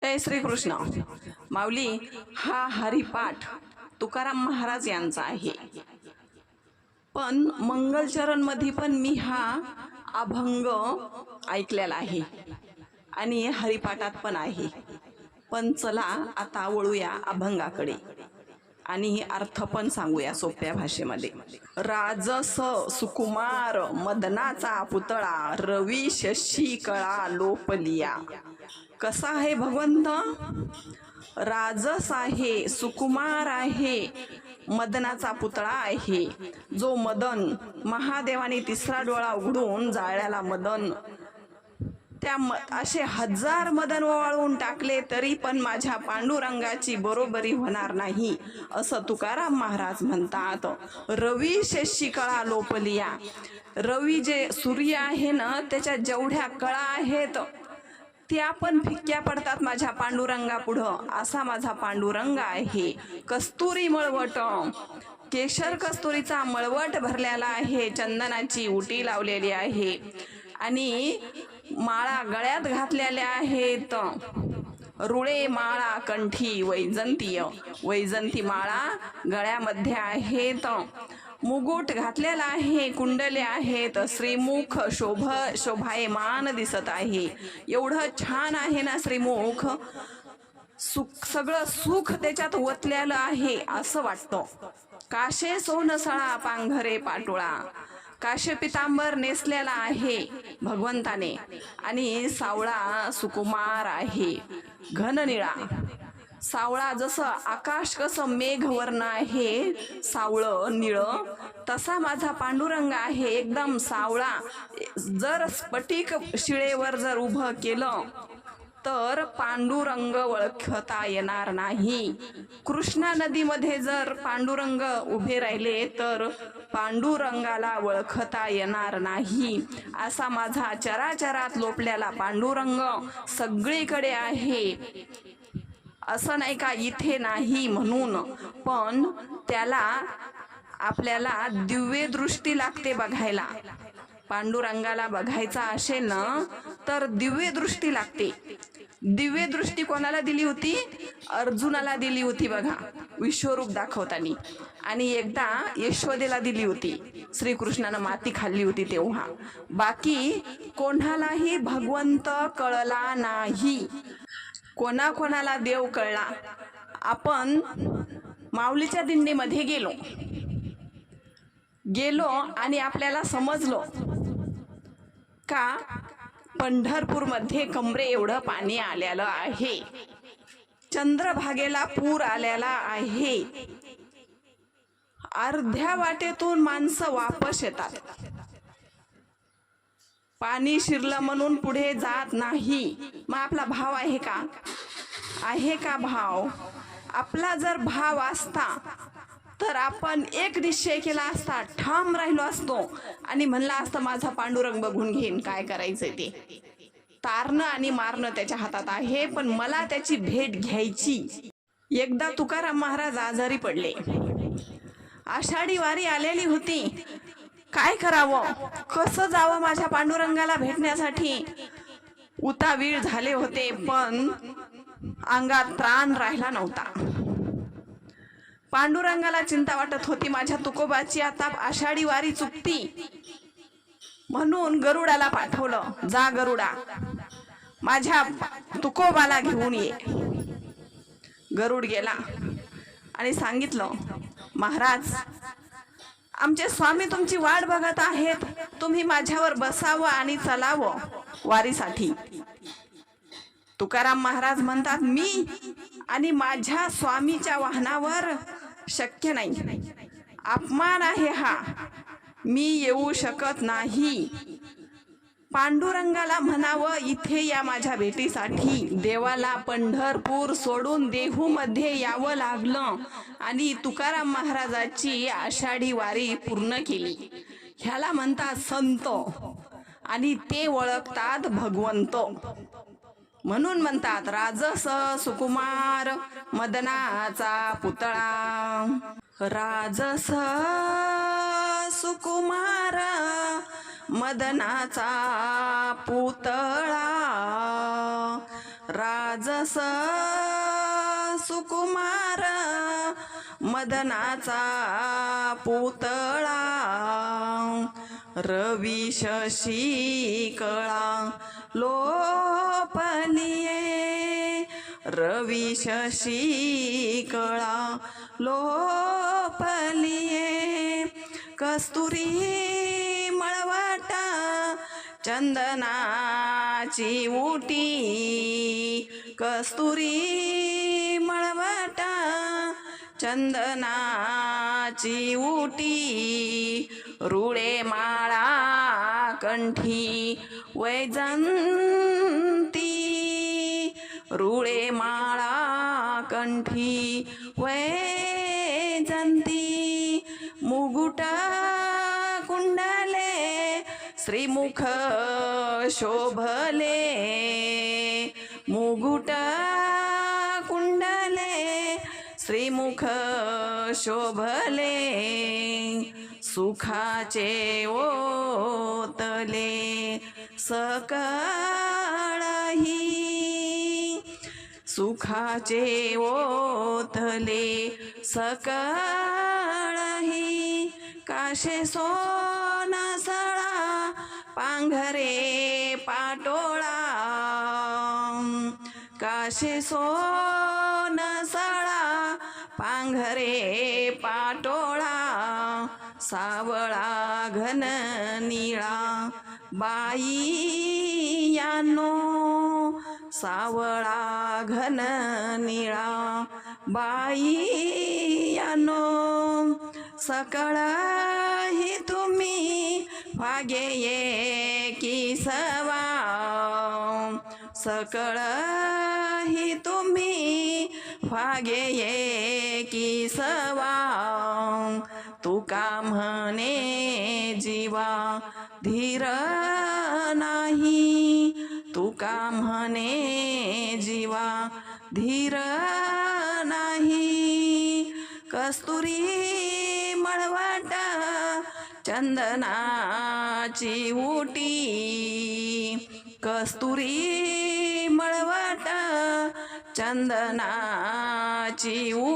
जय श्रीकृष्ण. माऊली, हा हरिपाठ तुकाराम महाराज यांचा आहे, पण मंगलचरण मध्ये पण मी हा अभंग ऐकलेला आहे आणि हरिपाठात पण आहे. पण चला आता वळूया अभंगाकडे आणि अर्थ पण सांगूया सोप्या भाषेमध्ये. राजस सुकुमार मदनाचा पुतळा, रवी शशी कळा लोपलिया. कसा आहे भगवंत? राजस आहे, सुकुमार आहे, मदनाचा पुतळा आहे. जो मदन, महादेवाने तिसरा डोळा उघडून जाळ्याला मदन, त्या असे हजार मदन ओवाळून टाकले तरी पण माझ्या पांडुरंगाची बरोबरी होणार नाही, असं तुकाराम महाराज म्हणतात. रवी शशी कळा लोपलिया. रवी जे सूर्य आहे ना, त्याच्या जेवढ्या कळा आहेत त्या पण फिक्क्या पडतात माझ्या पांडुरंगा पुढं. असा माझा पांडुरंग आहे. कस्तुरी मळवट, केशर कस्तुरीचा मळवट भरलेला आहे, चंदनाची उटी लावलेली आहे आणि माळा गळ्यात घातलेल्या आहेत. रुळे माळा कंठी वैजंती माळा गळ्यामध्ये आहेत. मुकुट घातलेला आहे, कुंडले आहेत, श्रीमुख शोभायमान दिसत आहे. एवढं छान आहे ना श्रीमुख, सगळं सुख त्याच्यात ओतलेलं आहे असं वाटतं. काशे सोनसळा पांघरे पाटोळा, काशे पितांबर नेसलेला आहे भगवंताने आणि सावळा सुकुमार आहे, घननिळा. सावळा जसं आकाश कसं मेघवर्ण आहे, सावळं निळ, तसा माझा पांडुरंग आहे एकदम सावळा. जर स्फटिक शिळेवर जर उभं केलं तर पांडुरंग ओळखता येणार नाही. कृष्णा नदीमध्ये जर पांडुरंग उभे राहिले तर पांडुरंगाला ओळखता येणार नाही. असा माझा चराचरात लोपलेला पांडुरंग सगळीकडे आहे. असं नाही का इथे नाही म्हणून, पण त्याला आपल्याला दिव्य दृष्टी लागते बघायला. पांडुरंगाला बघायचा असेल ना तर दिव्य दृष्टी लागते. दिव्य दृष्टी कोणाला दिली होती? अर्जुनाला दिली होती बघा, विश्वरूप दाखवताना. आणि एकदा यशोदेला दिली होती, श्रीकृष्णानं माती खाल्ली होती तेव्हा. बाकी कोणालाही भगवंत कळला नाही. कोणाकोणाला देव कळला? आपण माऊलीच्या दिंडीमध्ये गेलो आणि आपल्याला समजलो का पंढरपूरमध्ये कमरे एवढं पाणी आलेलं आहे, चंद्रभागेला पूर आलेला आहे, अर्ध्या वाटेतून माणसं वापस येतात, पाणी शिरलं म्हणून पुढे जात नाही. मग आपला भाव आहे का? आहे का भाव? आपला जर भाव असता तर आपण एक निश्चय केला असता, ठाम राहिलो असतो आणि म्हणला असतं माझा पांडुरंग बघून घेईन काय करायचंय ते. तारणं आणि मारणं त्याच्या हातात आहे, पण मला त्याची भेट घ्यायची. एकदा तुकाराम महाराज आजारी पडले. आषाढी वारी आलेली होती. काय करावं, कसं जावं माझ्या पांडुरंगाला भेटण्यासाठी? उतावीळ झाले होते, पण अंगात त्राण राहिला नव्हता. पांडुरंगाला चिंता वाटत होती माझ्या तुकोबाची आता आषाढी वारी चुकती. म्हणून गरुडाला पाठवलं, जा गरुडा माझ्या तुकोबाला घेऊन ये. गरुड गेला आणि सांगितलं, महाराज आमचे स्वामी तुमची वाट बघत आहेत, तुम्ही माझ्यावर बसावं आणि चलावं वारीसाठी. तुकाराम महाराज म्हणतात, मी आणि माझ्या स्वामीच्या वाहनावर शक्य नाही, अपमान आहे हा, मी येऊ शकत नाही. पांडुरंगाला म्हणावं इथे या माझ्या भेटीसाठी. देवाला पंढरपूर सोडून देहूमध्ये यावं लागलं आणि तुकाराम महाराजाची आषाढी वारी पूर्ण केली. ह्याला म्हणतात संत आणि ते ओळखतात भगवंत. म्हणून म्हणतात राजस सुकुमार मदनाचा पुतळा. राजस सुकुमार मदनाचा पुतळा, राजस सुकुमार मदनाचा पुतळा रवी शशी कळा लोपलिये रवी शशी कळा लोपलिये कस्तुरी मळवटा चंदनाची उटी कस्तुरी मळवटा चंदनाची उटी रुळे माळा कंठी वैजंती रुळे माळा कंठी वैजंती मुगुट कुंडले श्रीमुख शोभले मुगुट कुंडले श्रीमुख शोभले सुखाचे ओतले सकळही सुखाचे ओतले सकळही काशे सोनसळा पांघरे पाटोळा काशे सोनसळा पांघरे पाटोळा सावळा घन निळा बाई यानो सावळा घन निळा बाई यानो सकळ ही तुम्ही वागे की सवा सकळ ही तुम्ही वागे की सवा तुका म्हणे जीवा धीर नाही तुका म्हणे जीवा धीर नाही कस्तुरी मळवट चंदनाची उटी कस्तुरी मळवट चंदनाची उटी